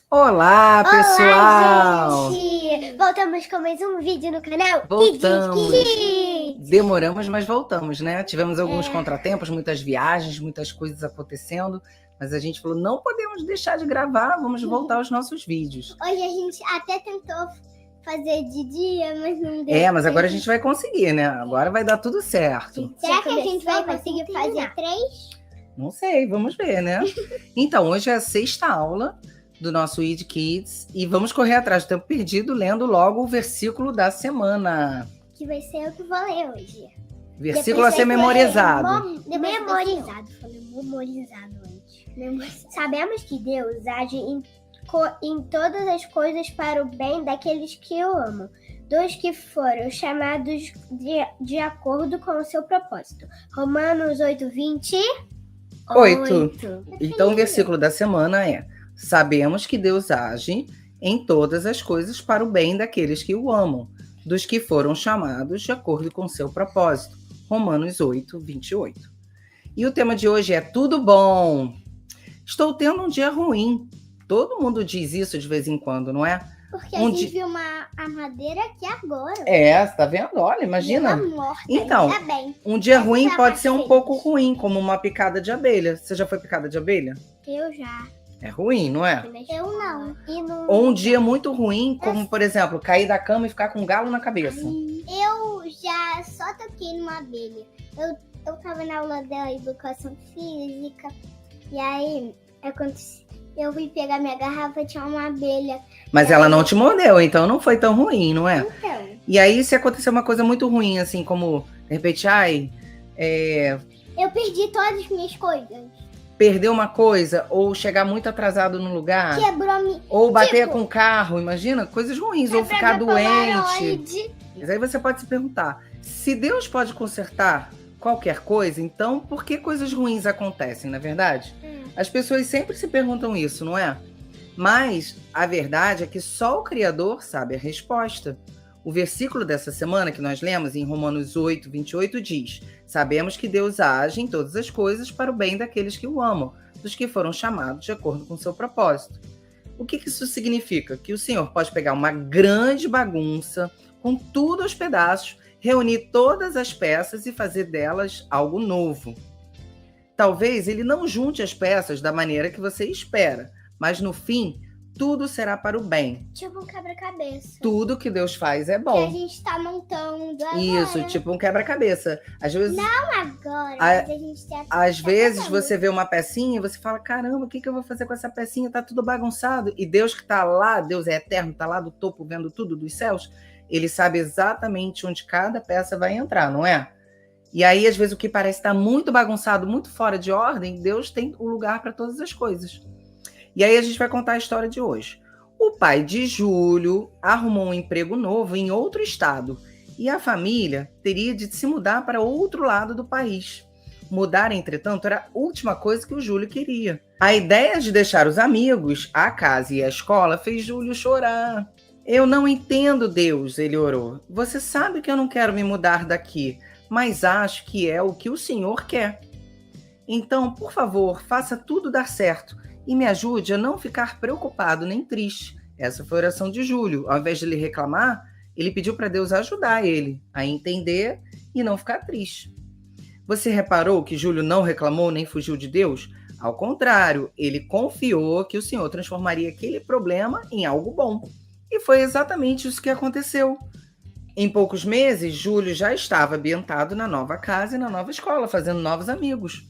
Olá, pessoal! Olá, gente! Voltamos com mais um vídeo no canal Voltamos. Kids. Demoramos, mas voltamos, né? Tivemos alguns contratempos, muitas viagens, muitas coisas acontecendo, mas a gente falou, não podemos deixar de gravar, vamos voltar aos nossos vídeos. Hoje a gente até tentou fazer de dia, mas não deu. Mas agora a gente vai conseguir, né? Agora vai dar tudo certo. Será que a gente vai conseguir fazer 3? Não sei, vamos ver, né? Então, hoje é a 6ª aula do nosso ID Kids e vamos correr atrás do tempo perdido lendo logo o versículo da semana. Que vai ser o que vou ler hoje. Versículo a ser memorizado. Memorizado. Falei memorizado antes. Sabemos que Deus age em todas as coisas para o bem daqueles que o amam, dos que foram chamados de acordo com o seu propósito. Romanos 8:28. Então o versículo da semana é: sabemos que Deus age em todas as coisas para o bem daqueles que o amam, dos que foram chamados de acordo com o seu propósito. Romanos 8:28. E o tema de hoje é tudo bom. Estou tendo um dia ruim. Todo mundo diz isso de vez em quando, não é? Porque a gente viu a madeira aqui agora. Você tá vendo? Olha, imagina. Então, um dia ruim pode ser um pouco ruim, como uma picada de abelha. Você já foi picada de abelha? Eu já. É ruim, não é? Eu não. Ou um dia muito ruim, como, por exemplo, cair da cama e ficar com um galo na cabeça. Eu já só toquei numa abelha. Eu tava na aula da educação física e aí eu fui pegar minha garrafa e tinha uma abelha. Mas ela não te mordeu, então não foi tão ruim, não é? Então. E aí, se acontecer uma coisa muito ruim, assim, como, de repente, eu perdi todas as minhas coisas. Perder uma coisa, ou chegar muito atrasado no lugar. Quebrou ou bater com o carro, imagina, coisas ruins, ou ficar doente. Mas aí você pode se perguntar, se Deus pode consertar qualquer coisa, então por que coisas ruins acontecem, não é verdade? As pessoas sempre se perguntam isso, não é? Mas a verdade é que só o Criador sabe a resposta. O versículo dessa semana que nós lemos, em Romanos 8:28, diz: sabemos que Deus age em todas as coisas para o bem daqueles que o amam, dos que foram chamados de acordo com o seu propósito. O que isso significa? Que o Senhor pode pegar uma grande bagunça, com tudo aos pedaços, reunir todas as peças e fazer delas algo novo. Talvez ele não junte as peças da maneira que você espera, mas no fim, tudo será para o bem. Tipo um quebra-cabeça. Tudo que Deus faz é bom. Que a gente tá montando agora. Isso, tipo um quebra-cabeça. Às vezes, não agora, mas a gente tá... Às vezes você vê uma pecinha e você fala, caramba, o que eu vou fazer com essa pecinha? Tá tudo bagunçado. E Deus que tá lá, Deus é eterno, tá lá do topo vendo tudo dos céus, ele sabe exatamente onde cada peça vai entrar, não é? E aí, às vezes, o que parece estar muito bagunçado, muito fora de ordem, Deus tem o lugar para todas as coisas. E aí a gente vai contar a história de hoje. O pai de Júlio arrumou um emprego novo em outro estado e a família teria de se mudar para outro lado do país. Mudar, entretanto, era a última coisa que o Júlio queria. A ideia de deixar os amigos, a casa e a escola fez Júlio chorar. Eu não entendo, Deus, ele orou. Você sabe que eu não quero me mudar daqui, mas acho que é o que o Senhor quer. Então, por favor, faça tudo dar certo e me ajude a não ficar preocupado nem triste. Essa foi a oração de Júlio. Ao invés de ele reclamar, ele pediu para Deus ajudar ele a entender e não ficar triste. Você reparou que Júlio não reclamou nem fugiu de Deus? Ao contrário, ele confiou que o Senhor transformaria aquele problema em algo bom. E foi exatamente isso que aconteceu. Em poucos meses, Júlio já estava ambientado na nova casa e na nova escola, fazendo novos amigos.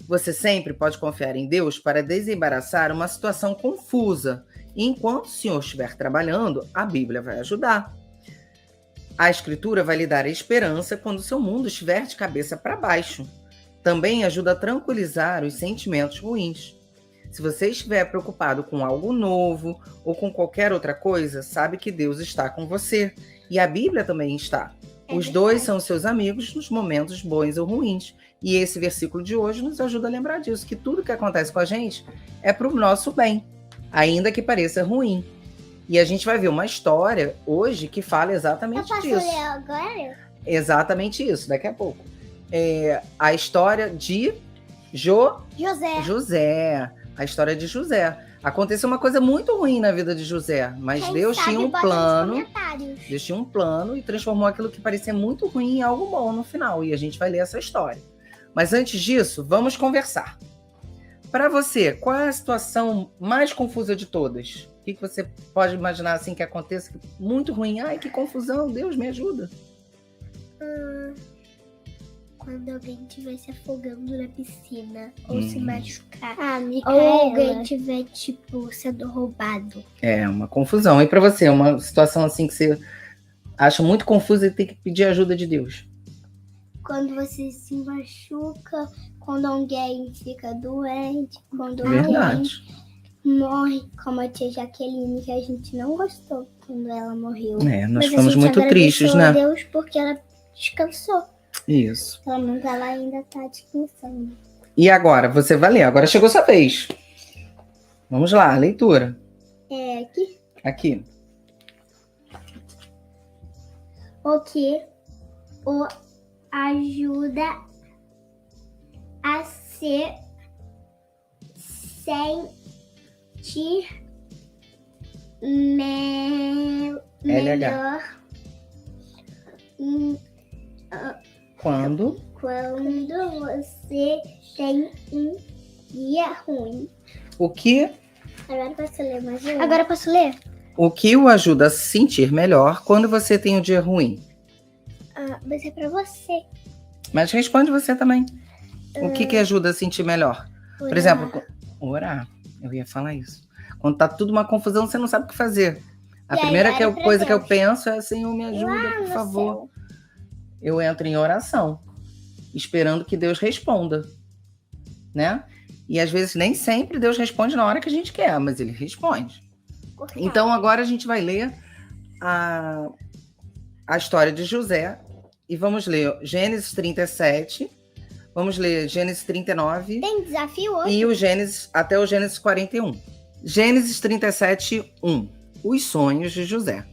Você sempre pode confiar em Deus para desembaraçar uma situação confusa. E enquanto o Senhor estiver trabalhando, a Bíblia vai ajudar. A Escritura vai lhe dar esperança quando seu mundo estiver de cabeça para baixo. Também ajuda a tranquilizar os sentimentos ruins. Se você estiver preocupado com algo novo ou com qualquer outra coisa, sabe que Deus está com você. E a Bíblia também está. Os dois são seus amigos nos momentos bons ou ruins. E esse versículo de hoje nos ajuda a lembrar disso, que tudo que acontece com a gente é para o nosso bem, ainda que pareça ruim. E a gente vai ver uma história hoje que fala exatamente disso. Eu posso ler agora? Exatamente isso, daqui a pouco. A história de José. a história de José. Aconteceu uma coisa muito ruim na vida de José, mas Quem Deus sabe, tinha um bota nos plano. comentários. Deus tinha um plano e transformou aquilo que parecia muito ruim em algo bom no final. E a gente vai ler essa história. Mas antes disso, vamos conversar. Para você, qual é a situação mais confusa de todas? O que você pode imaginar assim que aconteça? Muito ruim. Ai, que confusão. Deus me ajuda. Quando alguém estiver se afogando na piscina ou se machucar. Micaela. Ou alguém estiver, tipo, sendo roubado. É uma confusão. E para você, uma situação assim que você acha muito confusa e tem que pedir ajuda de Deus? Quando você se machuca, quando alguém fica doente, quando Verdade. alguém morre, como a tia Jaqueline, que a gente não gostou quando ela morreu. É, nós Mas ficamos a gente muito tristes, agradeceu a né? Deus porque ela descansou. Isso. Pelo menos ela ainda tá descansando. E agora? Você vai ler. Agora chegou sua vez. Vamos lá, leitura. É aqui. Aqui. O que o ajuda a se sentir melhor Quando? quando você tem um dia ruim. O que Agora posso ler mais um? Agora posso ler? O que o ajuda a se sentir melhor quando você tem um dia ruim? Vai ser pra você. Mas responde você também. O que ajuda a sentir melhor? Por exemplo, orar. Eu ia falar isso. Quando tá tudo uma confusão, você não sabe o que fazer. A E aí, primeira ora pra coisa que eu Deus. penso é: Senhor, me ajuda, Lá por no favor. céu. Eu entro em oração, esperando que Deus responda, né? E às vezes nem sempre Deus responde na hora que a gente quer, mas ele responde. Cortar. Então agora a gente vai ler a história de José e vamos ler Gênesis 37, vamos ler Gênesis 39 Tem desafio hoje? e o Gênesis até o Gênesis 41. Gênesis 37, 1. Os sonhos de José.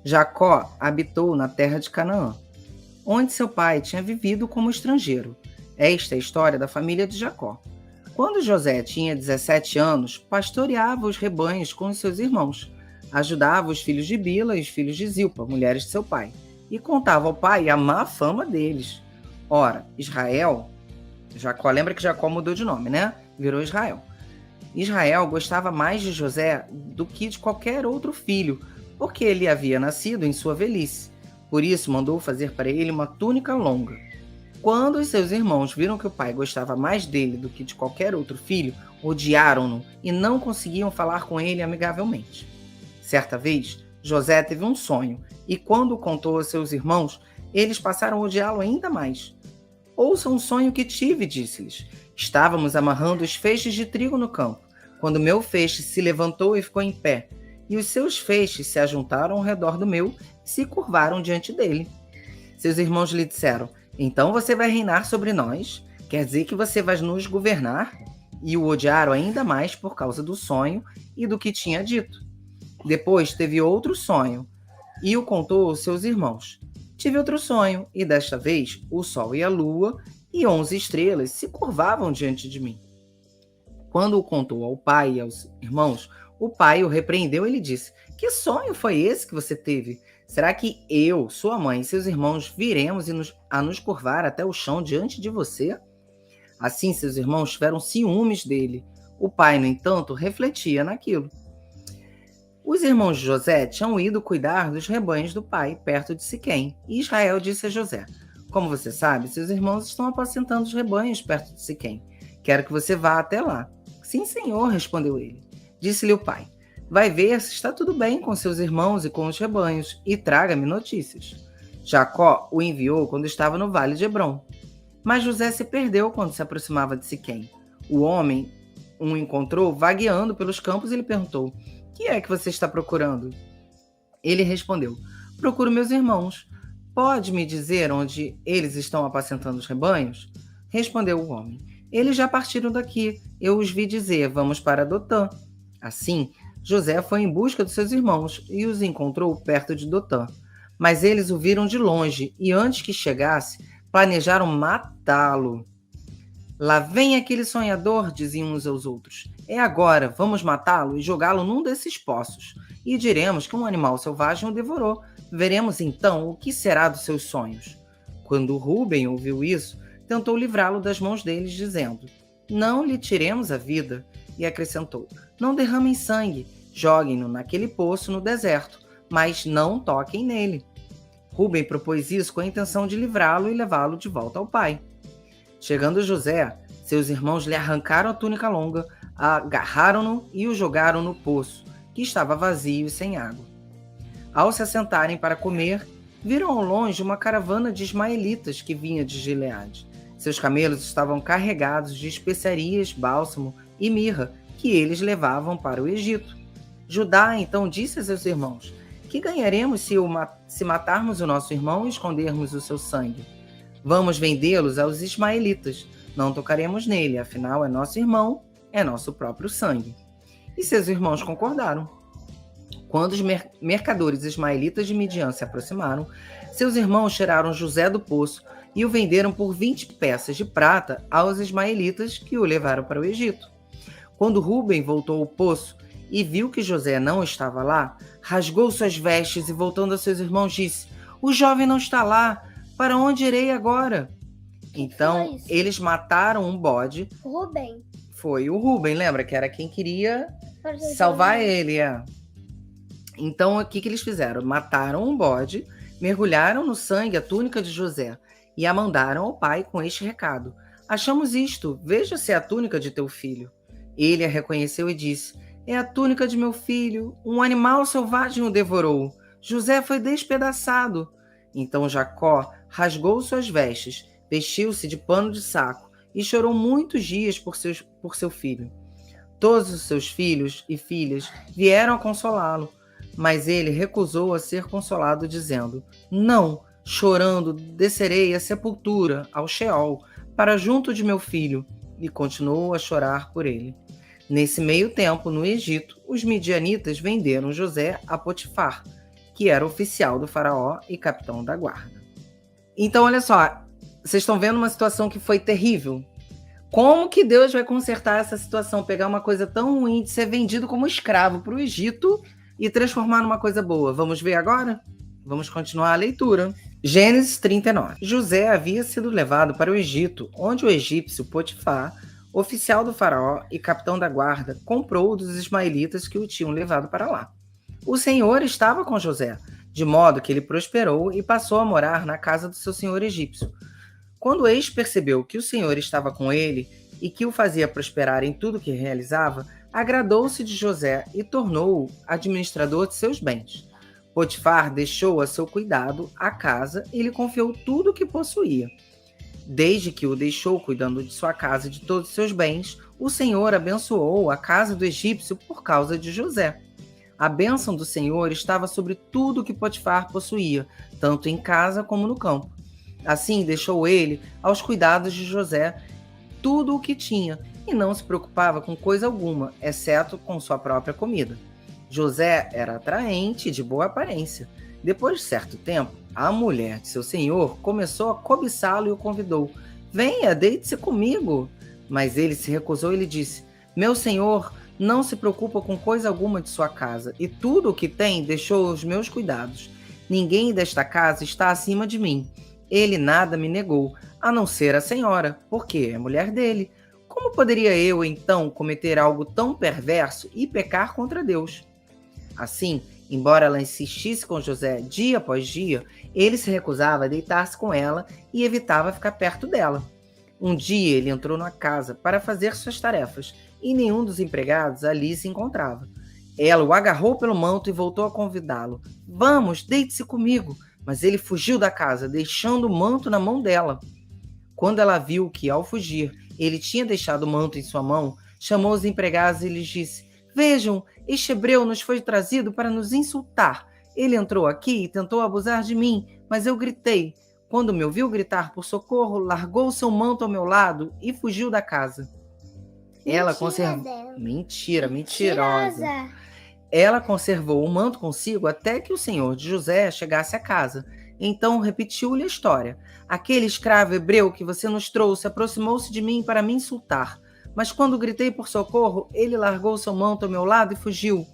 Jacó habitou na terra de Canaã, onde seu pai tinha vivido como estrangeiro. Esta é a história da família de Jacó. Quando José tinha 17 anos, pastoreava os rebanhos com os seus irmãos, ajudava os filhos de Bila e os filhos de Zilpa, mulheres de seu pai, e contava ao pai a má fama deles. Ora, Israel, Jacó, lembra que Jacó mudou de nome, né? Virou Israel. Israel gostava mais de José do que de qualquer outro filho, porque ele havia nascido em sua velhice. Por isso, mandou fazer para ele uma túnica longa. Quando os seus irmãos viram que o pai gostava mais dele do que de qualquer outro filho, odiaram-no e não conseguiam falar com ele amigavelmente. Certa vez, José teve um sonho, e quando o contou aos seus irmãos, eles passaram a odiá-lo ainda mais. Ouça um sonho que tive, disse-lhes. Estávamos amarrando os feixes de trigo no campo, quando meu feixe se levantou e ficou em pé, e os seus feixes se ajuntaram ao redor do meu e se curvaram diante dele. Seus irmãos lhe disseram: então você vai reinar sobre nós? Quer dizer que você vai nos governar? E o odiaram ainda mais por causa do sonho e do que tinha dito. Depois teve outro sonho e o contou aos seus irmãos. Tive outro sonho e desta vez o sol e a lua e 11 estrelas se curvavam diante de mim. Quando o contou ao pai e aos irmãos, o pai o repreendeu e lhe disse: que sonho foi esse que você teve? Será que eu, sua mãe e seus irmãos viremos a nos curvar até o chão diante de você? Assim, seus irmãos tiveram ciúmes dele. O pai, no entanto, refletia naquilo. Os irmãos de José tinham ido cuidar dos rebanhos do pai, perto de Siquém, e Israel disse a José: como você sabe, seus irmãos estão apacentando os rebanhos perto de Siquém. Quero que você vá até lá. Sim, senhor, respondeu ele. Disse-lhe o pai: vai ver se está tudo bem com seus irmãos e com os rebanhos, e traga-me notícias. Jacó o enviou quando estava no vale de Hebrom. Mas José se perdeu quando se aproximava de Siquém. O homem o encontrou vagueando pelos campos e lhe perguntou: que é que você está procurando? Ele respondeu: procuro meus irmãos. Pode me dizer onde eles estão apacentando os rebanhos? Respondeu o homem: eles já partiram daqui. Eu os vi dizer: vamos para Dotã. Assim, José foi em busca dos seus irmãos e os encontrou perto de Dotã. Mas eles o viram de longe e, antes que chegasse, planejaram matá-lo. Lá vem aquele sonhador, diziam uns aos outros. É agora, vamos matá-lo e jogá-lo num desses poços. E diremos que um animal selvagem o devorou. Veremos então o que será dos seus sonhos. Quando Rúben ouviu isso, tentou livrá-lo das mãos deles, dizendo: Não lhe tiremos a vida. E acrescentou: Não derramem sangue, joguem-no naquele poço no deserto, mas não toquem nele. Rúben propôs isso com a intenção de livrá-lo e levá-lo de volta ao pai. Chegando José, seus irmãos lhe arrancaram a túnica longa, agarraram-no e o jogaram no poço, que estava vazio e sem água. Ao se assentarem para comer, viram ao longe uma caravana de ismaelitas que vinha de Gileade. Seus camelos estavam carregados de especiarias, bálsamo e mirra, que eles levavam para o Egito. Judá então disse a seus irmãos: Que ganharemos se matarmos o nosso irmão e escondermos o seu sangue? Vamos vendê-los aos ismaelitas. Não tocaremos nele, afinal é nosso irmão, é nosso próprio sangue. E seus irmãos concordaram. Quando os mercadores ismaelitas de Midian se aproximaram, seus irmãos tiraram José do poço e o venderam por 20 peças de prata aos ismaelitas, que o levaram para o Egito. Quando Rúben voltou ao poço e viu que José não estava lá, rasgou suas vestes e, voltando a seus irmãos, disse: O jovem não está lá, para onde irei agora? Então, eles mataram um bode. Rúben? Foi o Rúben, lembra? Que era quem queria salvar ele. Então, o que eles fizeram? Mataram um bode, mergulharam no sangue a túnica de José e a mandaram ao pai com este recado: Achamos isto, veja se é a túnica de teu filho. Ele a reconheceu e disse: É a túnica de meu filho, um animal selvagem o devorou. José foi despedaçado. Então Jacó rasgou suas vestes, vestiu-se de pano de saco e chorou muitos dias por seu filho. Todos os seus filhos e filhas vieram a consolá-lo, mas ele recusou a ser consolado, dizendo: Não, chorando, descerei à sepultura, ao Sheol, para junto de meu filho, e continuou a chorar por ele. Nesse meio tempo, no Egito, os midianitas venderam José a Potifar, que era oficial do faraó e capitão da guarda. Então, olha só, vocês estão vendo uma situação que foi terrível? Como que Deus vai consertar essa situação? Pegar uma coisa tão ruim de ser vendido como escravo para o Egito e transformar numa coisa boa. Vamos ver agora? Vamos continuar a leitura. Gênesis 39. José havia sido levado para o Egito, onde o egípcio Potifar, oficial do faraó e capitão da guarda, comprou dos ismaelitas que o tinham levado para lá. O Senhor estava com José, de modo que ele prosperou e passou a morar na casa do seu senhor egípcio. Quando ex percebeu que o Senhor estava com ele e que o fazia prosperar em tudo que realizava, agradou-se de José e tornou-o administrador de seus bens. Potifar deixou a seu cuidado a casa e lhe confiou tudo o que possuía. Desde que o deixou cuidando de sua casa e de todos os seus bens, o Senhor abençoou a casa do egípcio por causa de José. A bênção do Senhor estava sobre tudo o que Potifar possuía, tanto em casa como no campo. Assim, deixou ele aos cuidados de José tudo o que tinha e não se preocupava com coisa alguma, exceto com sua própria comida. José era atraente e de boa aparência. Depois de certo tempo, a mulher de seu senhor começou a cobiçá-lo e o convidou: Venha, deite-se comigo. Mas ele se recusou e lhe disse: Meu senhor não se preocupa com coisa alguma de sua casa, e tudo o que tem deixou aos meus cuidados. Ninguém desta casa está acima de mim. Ele nada me negou, a não ser a senhora, porque é mulher dele. Como poderia eu, então, cometer algo tão perverso e pecar contra Deus? Assim, embora ela insistisse com José dia após dia, ele se recusava a deitar-se com ela e evitava ficar perto dela. Um dia ele entrou na casa para fazer suas tarefas e nenhum dos empregados ali se encontrava. Ela o agarrou pelo manto e voltou a convidá-lo. Vamos, deite-se comigo. Mas ele fugiu da casa, deixando o manto na mão dela. Quando ela viu que, ao fugir, ele tinha deixado o manto em sua mão, chamou os empregados e lhes disse: Vejam, este hebreu nos foi trazido para nos insultar. Ele entrou aqui e tentou abusar de mim, mas eu gritei. Quando me ouviu gritar por socorro, largou seu manto ao meu lado e fugiu da casa. Ela conservou... Mentirosa. Ela conservou o manto consigo até que o senhor de José chegasse à casa. Então repetiu-lhe a história. Aquele escravo hebreu que você nos trouxe aproximou-se de mim para me insultar. Mas quando gritei por socorro, ele largou sua mão do meu lado e fugiu.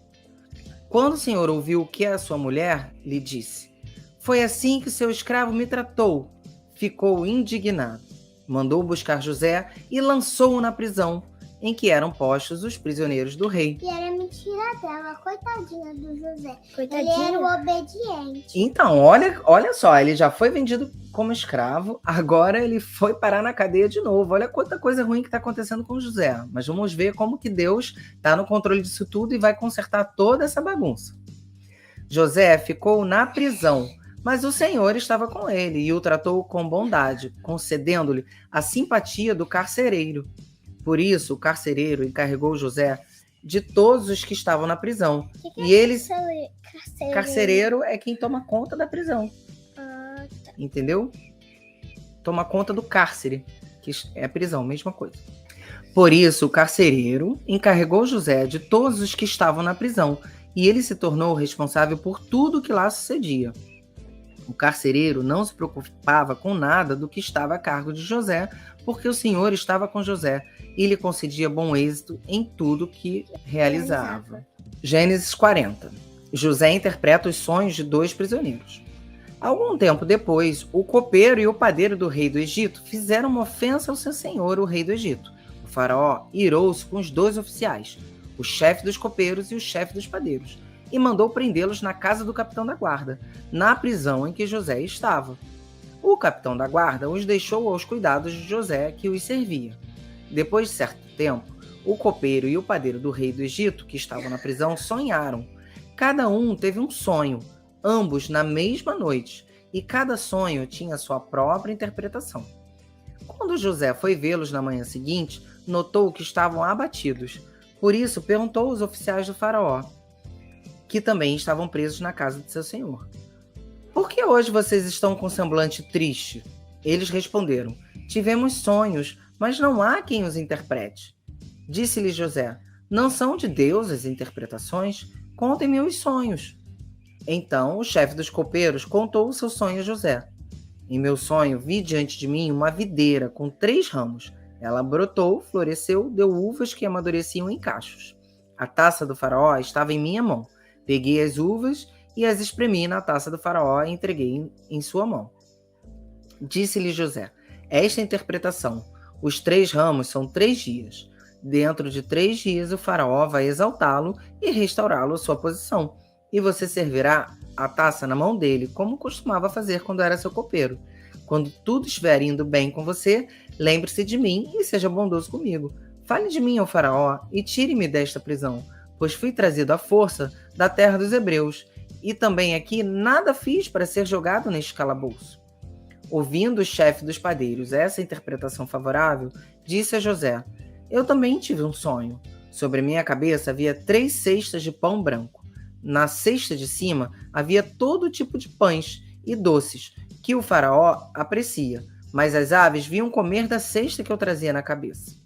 Quando o senhor ouviu o que a sua mulher lhe disse, foi assim que seu escravo me tratou. Ficou indignado. Mandou buscar José e lançou-o na prisão, em que eram postos os prisioneiros do rei. E era mentira dela, coitadinha do José. Coitadinha. Ele era o obediente. Então, olha só, ele já foi vendido como escravo, agora ele foi parar na cadeia de novo. Olha quanta coisa ruim que está acontecendo com José. Mas vamos ver como que Deus está no controle disso tudo e vai consertar toda essa bagunça. José ficou na prisão, mas o Senhor estava com ele e o tratou com bondade, concedendo-lhe a simpatia do carcereiro. Por isso, o carcereiro encarregou José de todos os que estavam na prisão. Que eles... Carcereiro é quem toma conta da prisão. Tá. Entendeu? Toma conta do cárcere, que é a prisão, mesma coisa. Por isso, o carcereiro encarregou José de todos os que estavam na prisão, e ele se tornou responsável por tudo que lá sucedia. O carcereiro não se preocupava com nada do que estava a cargo de José, porque o Senhor estava com José e lhe concedia bom êxito em tudo que realizava. Gênesis 40. José interpreta os sonhos de 2 prisioneiros. Algum tempo depois, o copeiro e o padeiro do rei do Egito fizeram uma ofensa ao seu senhor, o rei do Egito. O faraó irou-se com os 2 oficiais, o chefe dos copeiros e o chefe dos padeiros, e mandou prendê-los na casa do capitão da guarda, na prisão em que José estava. O capitão da guarda os deixou aos cuidados de José, que os servia. Depois de certo tempo, o copeiro e o padeiro do rei do Egito, que estavam na prisão, sonharam. Cada um teve um sonho, ambos na mesma noite, e cada sonho tinha sua própria interpretação. Quando José foi vê-los na manhã seguinte, notou que estavam abatidos. Por isso, perguntou aos oficiais do faraó, que também estavam presos na casa de seu senhor: por que hoje vocês estão com semblante triste? Eles responderam: tivemos sonhos, mas não há quem os interprete. Disse-lhe José: não são de Deus as interpretações? Contem-me os sonhos. Então o chefe dos copeiros contou o seu sonho a José. Em meu sonho vi diante de mim uma videira com 3 ramos. Ela brotou, floresceu, deu uvas que amadureciam em cachos. A taça do faraó estava em minha mão. Peguei as uvas e as espremi na taça do faraó e entreguei em sua mão. Disse-lhe José: esta é a interpretação. Os 3 ramos são 3 dias. Dentro de 3 dias o faraó vai exaltá-lo e restaurá-lo à sua posição. E você servirá a taça na mão dele, como costumava fazer quando era seu copeiro. Quando tudo estiver indo bem com você, lembre-se de mim e seja bondoso comigo. Fale de mim ao faraó e tire-me desta prisão, pois fui trazido à força da terra dos hebreus, e também aqui nada fiz para ser jogado neste calabouço. Ouvindo o chefe dos padeiros essa interpretação favorável, disse a José: eu também tive um sonho. Sobre minha cabeça havia 3 cestas de pão branco. Na cesta de cima havia todo tipo de pães e doces, que o faraó aprecia, mas as aves vinham comer da cesta que eu trazia na cabeça.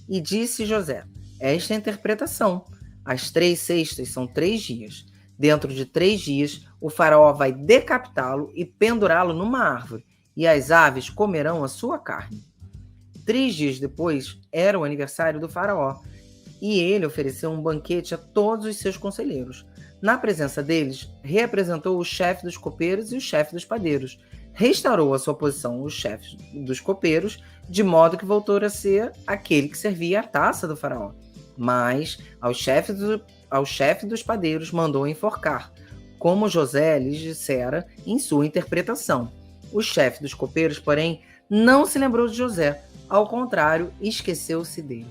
E disse José: esta é a interpretação. As 3 cestas são 3 dias. Dentro de 3 dias, o faraó vai decapitá-lo e pendurá-lo numa árvore, e as aves comerão a sua carne. 3 dias depois, era o aniversário do faraó, e ele ofereceu um banquete a todos os seus conselheiros. Na presença deles, reapresentou o chefe dos copeiros e o chefe dos padeiros. Restaurou a sua posição os chefes dos copeiros, de modo que voltou a ser aquele que servia a taça do faraó. Mas ao chefe dos padeiros mandou enforcar, como José lhes dissera em sua interpretação. O chefe dos copeiros, porém, não se lembrou de José. Ao contrário, esqueceu-se dele.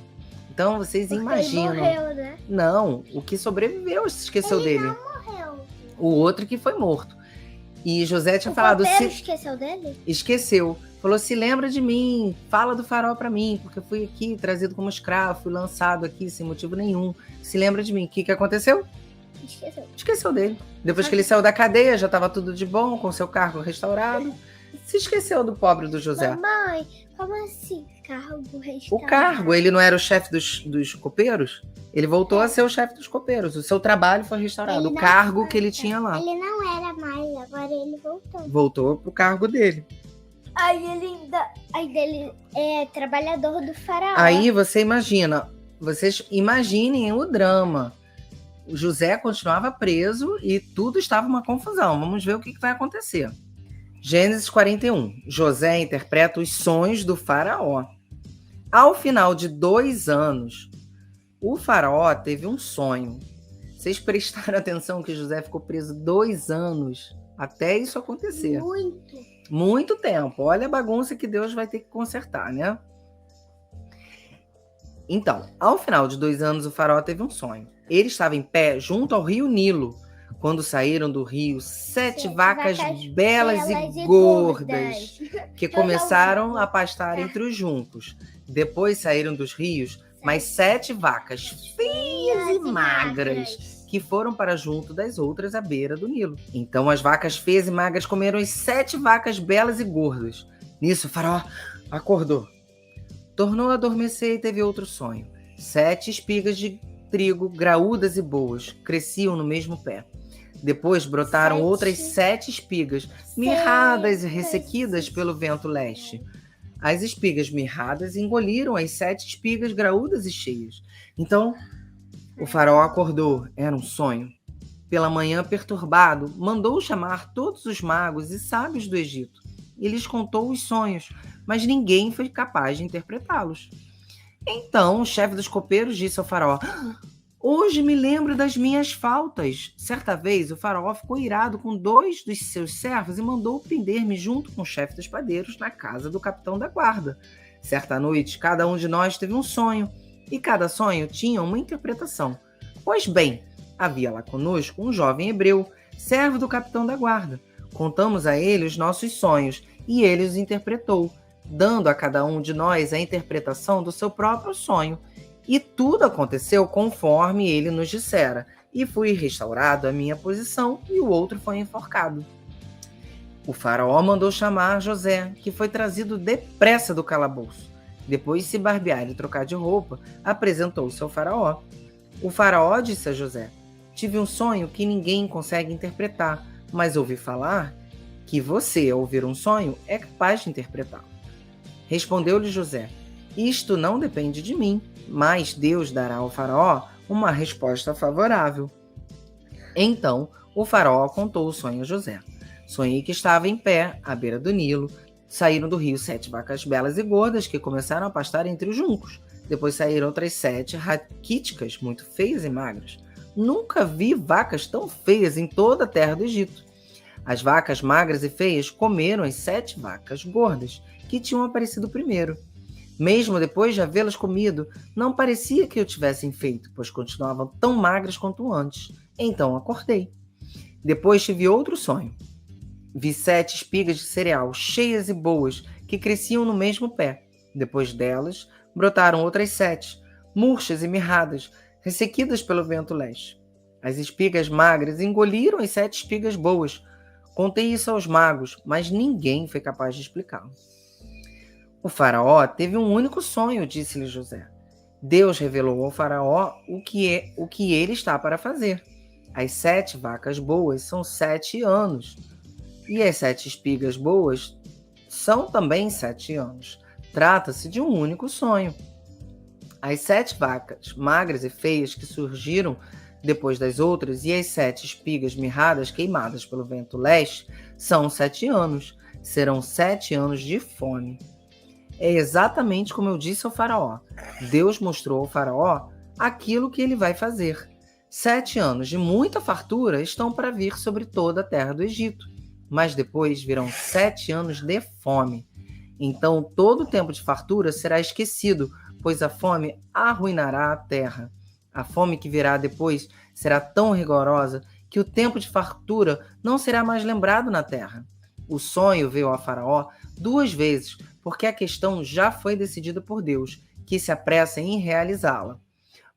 Então, vocês imaginam... Ele morreu, né? Não, o que sobreviveu se esqueceu dele. Ele não morreu. O outro que foi morto. E José tinha O falado... copeiro esqueceu dele? Esqueceu. Falou: se lembra de mim, fala do faraó para mim, porque eu fui aqui trazido como escravo, fui lançado aqui sem motivo nenhum. Se lembra de mim. O que aconteceu? Esqueceu. Esqueceu dele. Depois que ele saiu da cadeia, já estava tudo de bom, com seu cargo restaurado. Se esqueceu do pobre do José. Mamãe, como assim? Cargo restaurado? O cargo, ele não era o chefe dos copeiros? Ele voltou a ser o chefe dos copeiros. O seu trabalho foi restaurado. O cargo que ele tinha lá. Ele não era mais, agora ele voltou. Voltou pro cargo dele. Aí ele é trabalhador do faraó. Aí vocês imaginem o drama. O José continuava preso e tudo estava uma confusão. Vamos ver o que vai acontecer. Gênesis 41. José interpreta os sonhos do faraó. Ao final de 2 anos, o faraó teve um sonho. Vocês prestaram atenção que José ficou preso 2 anos até isso acontecer. Muito tempo. Olha a bagunça que Deus vai ter que consertar, né? Então, ao final de 2 anos, o faraó teve um sonho. Ele estava em pé junto ao rio Nilo, quando saíram do rio 7 vacas belas e gordas, que começaram a pastar entre os juncos. Depois saíram dos rios mais 7 vacas feias e magras, que foram para junto das outras à beira do Nilo. Então as vacas feias e magras comeram as 7 vacas belas e gordas. Nisso o faraó acordou. Tornou a adormecer e teve outro sonho. 7 espigas de trigo, graúdas e boas, cresciam no mesmo pé. Depois brotaram outras 7 espigas, mirradas e ressequidas pelo vento leste. As espigas mirradas engoliram as 7 espigas graúdas e cheias. Então, o faraó acordou, era um sonho. Pela manhã, perturbado, mandou chamar todos os magos e sábios do Egito. E lhes contou os sonhos, mas ninguém foi capaz de interpretá-los. Então, o chefe dos copeiros disse ao faraó: hoje me lembro das minhas faltas. Certa vez, o faraó ficou irado com 2 dos seus servos e mandou prender-me junto com o chefe dos padeiros na casa do capitão da guarda. Certa noite, cada um de nós teve um sonho, e cada sonho tinha uma interpretação. Pois bem, havia lá conosco um jovem hebreu, servo do capitão da guarda. Contamos a ele os nossos sonhos, e ele os interpretou, dando a cada um de nós a interpretação do seu próprio sonho. E tudo aconteceu conforme ele nos dissera, e fui restaurado à minha posição, e o outro foi enforcado. O faraó mandou chamar José, que foi trazido depressa do calabouço. Depois de se barbear e trocar de roupa, apresentou-se ao faraó. O faraó disse a José: tive um sonho que ninguém consegue interpretar, mas ouvi falar que você, ao ouvir um sonho, é capaz de interpretá-lo. Respondeu-lhe José: isto não depende de mim, mas Deus dará ao faraó uma resposta favorável. Então, o faraó contou o sonho a José. Sonhei que estava em pé, à beira do Nilo. Saíram do rio 7 vacas belas e gordas, que começaram a pastar entre os juncos. Depois saíram outras 7 raquíticas, muito feias e magras. Nunca vi vacas tão feias em toda a terra do Egito. As vacas magras e feias comeram as 7 vacas gordas, que tinham aparecido primeiro. Mesmo depois de havê-las comido, não parecia que eu tivessem feito, pois continuavam tão magras quanto antes. Então acordei. Depois tive outro sonho. Vi 7 espigas de cereal, cheias e boas, que cresciam no mesmo pé. Depois delas, brotaram outras 7, murchas e mirradas, ressequidas pelo vento leste. As espigas magras engoliram as 7 espigas boas. Contei isso aos magos, mas ninguém foi capaz de explicá-lo. O faraó teve um único sonho, disse-lhe José. Deus revelou ao faraó o que ele está para fazer. As 7 vacas boas são 7 anos, e as 7 espigas boas são também 7 anos. Trata-se de um único sonho. As 7 vacas magras e feias que surgiram depois das outras e as 7 espigas mirradas queimadas pelo vento leste são 7 anos. Serão 7 anos de fome. É exatamente como eu disse ao faraó. Deus mostrou ao faraó aquilo que ele vai fazer. 7 anos de muita fartura estão para vir sobre toda a terra do Egito. Mas depois virão 7 anos de fome. Então todo o tempo de fartura será esquecido, pois a fome arruinará a terra. A fome que virá depois será tão rigorosa que o tempo de fartura não será mais lembrado na terra. O sonho veio a Faraó 2 vezes, porque a questão já foi decidida por Deus, que se apressa em realizá-la.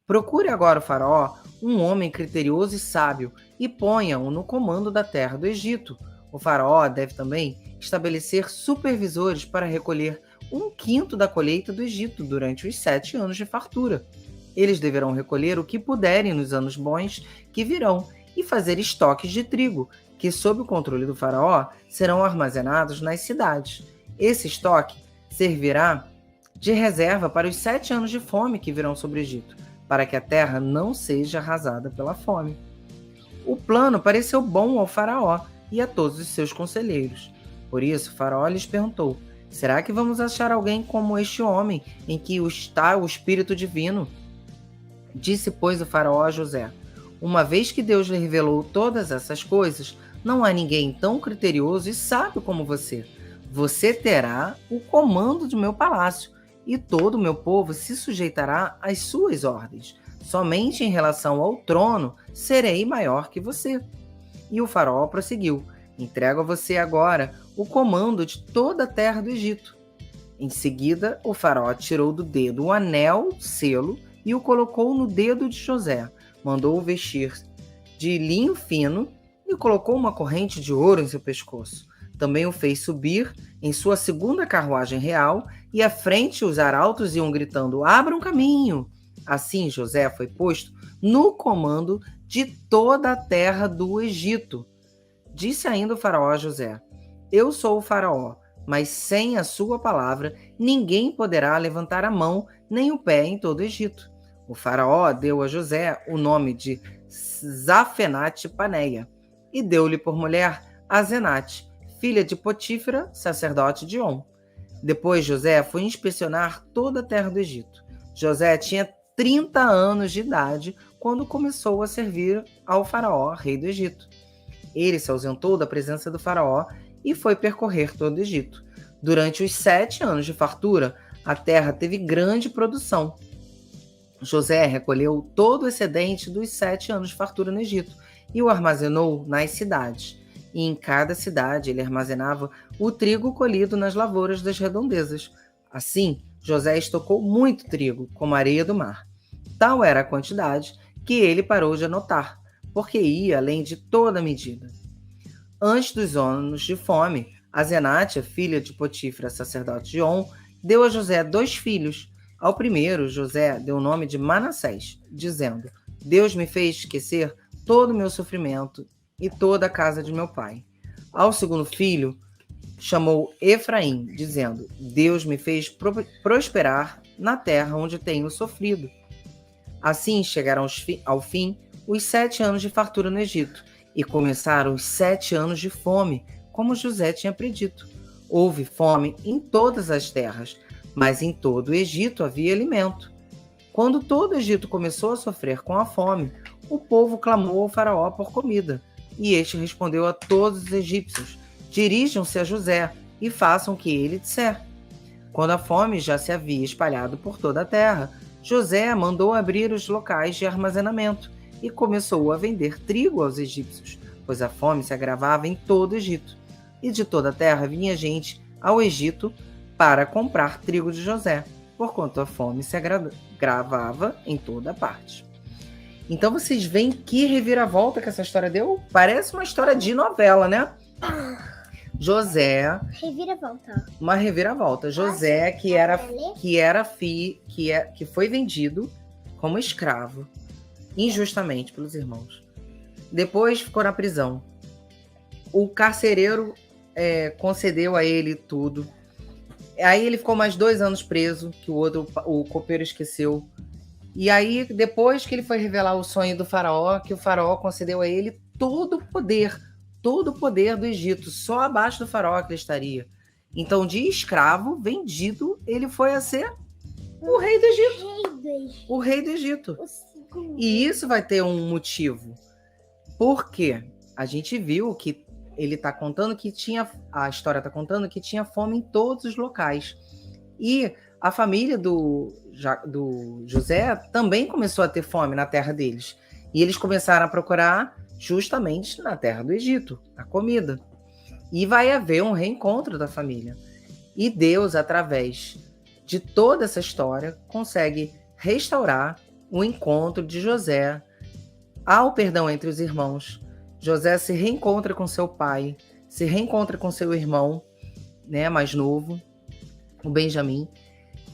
Procure agora o Faraó, um homem criterioso e sábio, e ponha-o no comando da terra do Egito. O Faraó deve também estabelecer supervisores para recolher 1/5 da colheita do Egito durante os 7 anos de fartura. Eles deverão recolher o que puderem nos anos bons que virão e fazer estoques de trigo, que, sob o controle do faraó, serão armazenados nas cidades. Esse estoque servirá de reserva para os 7 anos de fome que virão sobre o Egito, para que a terra não seja arrasada pela fome. O plano pareceu bom ao faraó e a todos os seus conselheiros. Por isso, o faraó lhes perguntou: será que vamos achar alguém como este homem, em que está o Espírito Divino? Disse, pois, o faraó a José: uma vez que Deus lhe revelou todas essas coisas, não há ninguém tão criterioso e sábio como você. Você terá o comando do meu palácio, e todo o meu povo se sujeitará às suas ordens. Somente em relação ao trono serei maior que você. E o faraó prosseguiu: entrego a você agora o comando de toda a terra do Egito. Em seguida, o faraó tirou do dedo o anel, selo, e o colocou no dedo de José. Mandou-o vestir de linho fino e colocou uma corrente de ouro em seu pescoço. Também o fez subir em sua segunda carruagem real, e à frente os arautos iam gritando: abra um caminho! Assim José foi posto no comando de toda a terra do Egito. Disse ainda o faraó a José: eu sou o faraó, mas sem a sua palavra ninguém poderá levantar a mão nem o pé em todo o Egito. O faraó deu a José o nome de Zafenate-Paneia e deu-lhe por mulher Azenate, filha de Potífera, sacerdote de On. Depois José foi inspecionar toda a terra do Egito. José tinha 30 anos de idade quando começou a servir ao faraó, rei do Egito. Ele se ausentou da presença do faraó e foi percorrer todo o Egito. Durante os 7 anos de fartura, a terra teve grande produção. José recolheu todo o excedente dos 7 anos de fartura no Egito e o armazenou nas cidades. E em cada cidade ele armazenava o trigo colhido nas lavouras das redondezas. Assim, José estocou muito trigo, como a areia do mar. Tal era a quantidade que ele parou de anotar, porque ia além de toda medida. Antes dos anos de fome, Azenate, a filha de Potífera, sacerdote de On, deu a José 2 filhos. Ao primeiro, José deu o nome de Manassés, dizendo: Deus me fez esquecer todo o meu sofrimento e toda a casa de meu pai. Ao segundo filho, chamou Efraim, dizendo: Deus me fez prosperar na terra onde tenho sofrido. Assim chegaram ao fim os 7 anos de fartura no Egito, e começaram os 7 anos de fome, como José tinha predito. Houve fome em todas as terras, mas em todo o Egito havia alimento. Quando todo o Egito começou a sofrer com a fome, o povo clamou ao faraó por comida, e este respondeu a todos os egípcios: dirijam-se a José e façam o que ele disser. Quando a fome já se havia espalhado por toda a terra, José mandou abrir os locais de armazenamento e começou a vender trigo aos egípcios, pois a fome se agravava em todo o Egito. E de toda a terra vinha gente ao Egito para comprar trigo de José, porquanto a fome se agravava em toda parte. Então vocês veem que reviravolta que essa história deu? Parece uma história de novela, né? José... Reviravolta. Uma reviravolta. José, que foi vendido como escravo, injustamente pelos irmãos. Depois ficou na prisão. O carcereiro concedeu a ele tudo. Aí ele ficou mais 2 anos preso, que o copeiro esqueceu. E aí, depois que ele foi revelar o sonho do faraó, que o faraó concedeu a ele todo o poder do Egito, só abaixo do faraó que ele estaria. Então, de escravo, vendido, ele foi a ser o rei do Egito. O rei do Egito. E isso vai ter um motivo. Por quê? A gente viu que ele está contando que a história está contando que tinha fome em todos os locais. E a família do José também começou a ter fome na terra deles. E eles começaram a procurar justamente na terra do Egito a comida. E vai haver um reencontro da família. E Deus, através de toda essa história, consegue restaurar o encontro de José. Há o perdão entre os irmãos. José se reencontra com seu pai, se reencontra com seu irmão, né, mais novo, o Benjamim.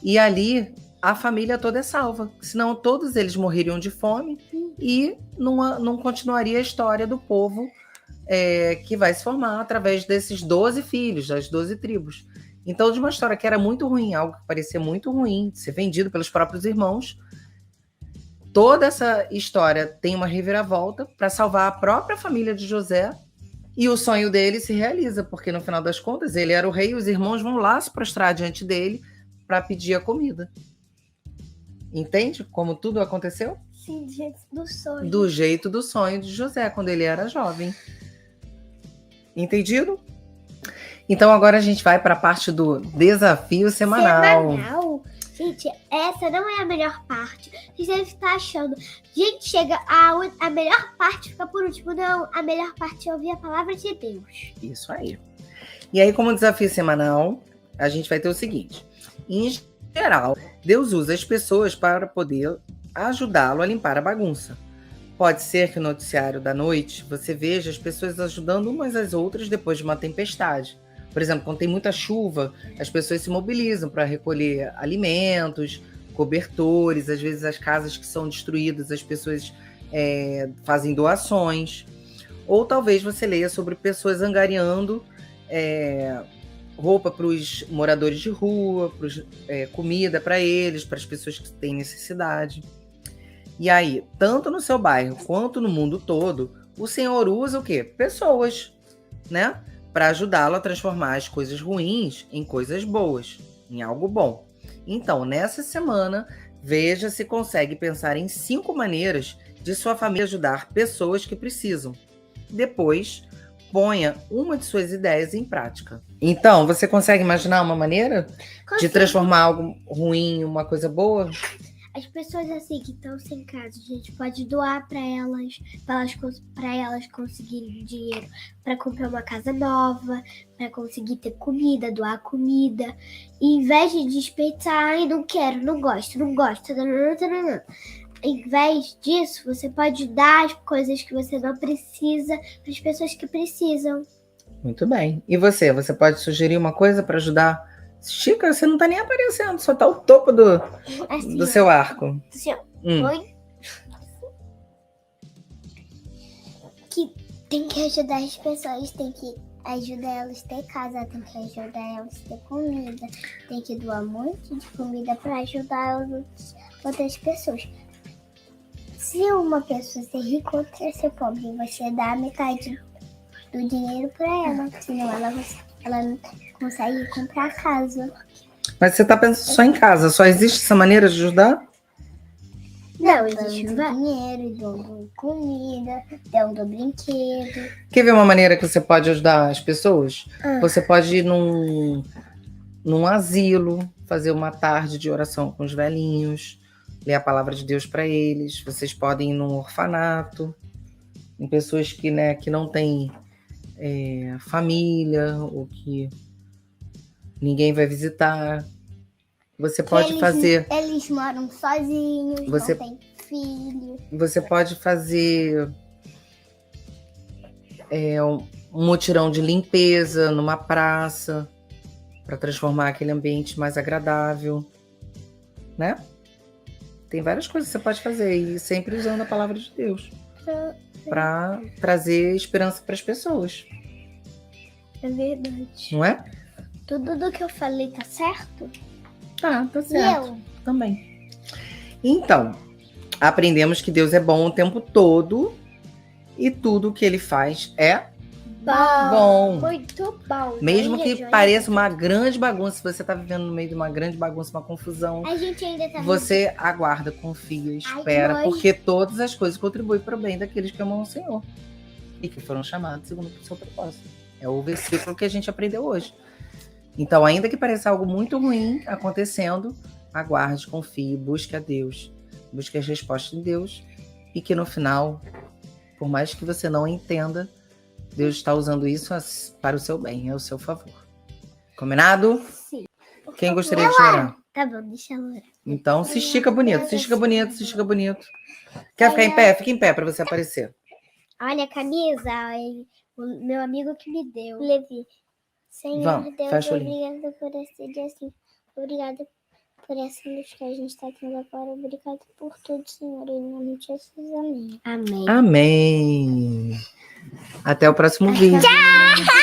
E ali a família toda é salva. Senão todos eles morreriam de fome e não continuaria a história do povo que vai se formar através desses 12 filhos, das 12 tribos. Então, de uma história que era muito ruim, algo que parecia muito ruim, de ser vendido pelos próprios irmãos, toda essa história tem uma reviravolta para salvar a própria família de José, e o sonho dele se realiza, porque no final das contas ele era o rei e os irmãos vão lá se prostrar diante dele para pedir a comida. Entende como tudo aconteceu? Sim, do jeito do sonho. Do jeito do sonho de José, quando ele era jovem. Entendido? Então agora a gente vai para a parte do desafio semanal. Gente, essa não é a melhor parte. Você deve estar achando. Gente, chega a melhor parte fica por último. Não, a melhor parte é ouvir a palavra de Deus. Isso aí. E aí, como desafio semanal, a gente vai ter o seguinte. Em geral, Deus usa as pessoas para poder ajudá-lo a limpar a bagunça. Pode ser que no noticiário da noite você veja as pessoas ajudando umas às outras depois de uma tempestade. Por exemplo, quando tem muita chuva, as pessoas se mobilizam para recolher alimentos, cobertores, às vezes as casas que são destruídas, as pessoas fazem doações. Ou talvez você leia sobre pessoas angariando roupa para os moradores de rua, comida para eles, para as pessoas que têm necessidade. E aí, tanto no seu bairro quanto no mundo todo, o Senhor usa o quê? Pessoas, né? Para ajudá-lo a transformar as coisas ruins em coisas boas, em algo bom. Então, nessa semana, veja se consegue pensar em 5 maneiras de sua família ajudar pessoas que precisam. Depois, ponha uma de suas ideias em prática. Então, você consegue imaginar uma maneira de transformar algo ruim em uma coisa boa? As pessoas assim que estão sem casa, a gente pode doar para elas conseguirem dinheiro para comprar uma casa nova, para conseguir ter comida, doar comida. E em vez de desperdiçar, ai, não quero, não gosto. Em vez disso, você pode dar as coisas que você não precisa para as pessoas que precisam. Muito bem. E você? Você pode sugerir uma coisa para ajudar? Chica, você não tá nem aparecendo, só tá o topo do seu arco. Assim, Oi? Que tem que ajudar as pessoas, tem que ajudar elas a ter casa, tem que ajudar elas a ter comida, tem que doar um monte de comida para ajudar outras pessoas. Se uma pessoa ser rica, outra ser pobre, você dá metade do dinheiro para ela, senão ela não consegue comprar casa. Mas você tá pensando só em casa, só existe essa maneira de ajudar? Não, existe dinheiro, dando comida, dando brinquedo. Quer ver uma maneira que você pode ajudar as pessoas? Você pode ir num asilo, fazer uma tarde de oração com os velhinhos, ler a palavra de Deus para eles. Vocês podem ir num orfanato, em pessoas que não têm família, ou que ninguém vai visitar. Você pode fazer... Eles moram sozinhos, não têm filho. Você pode fazer um mutirão de limpeza numa praça, para transformar aquele ambiente mais agradável, né? Tem várias coisas que você pode fazer, e sempre usando a palavra de Deus, para trazer esperança para as pessoas. É verdade. Não é? Tudo do que eu falei tá certo? Tá certo. Também. Então, aprendemos que Deus é bom o tempo todo e tudo que ele faz é bom. Muito bom. Mesmo que pareça uma grande bagunça, se você está vivendo no meio de uma grande bagunça, uma confusão, a gente ainda tá você aguarda, confia, espera, porque todas as coisas contribuem para o bem daqueles que amam o Senhor e que foram chamados segundo o seu propósito. É o versículo que a gente aprendeu hoje. Então, ainda que pareça algo muito ruim acontecendo, aguarde, confie, busque a Deus, busque as respostas de Deus, e que no final, por mais que você não entenda, Deus está usando isso para o seu bem, é o seu favor. Combinado? Sim. Quem gostaria de orar? Tá bom, deixa ela orar. Então, se estica bonito, se estica bonito, se estica bonito. Quer ficar em pé? Fica em pé para você aparecer. Olha a camisa, o meu amigo que me deu. Levi. Senhor Vamos, Deus, fecha o obrigada por esse dia assim. Obrigada por essa luz que a gente está tendo agora. Obrigada por tudo, Senhor. Em nome de Jesus, amém. Amém. Amém. Até o próximo vídeo. Tchau!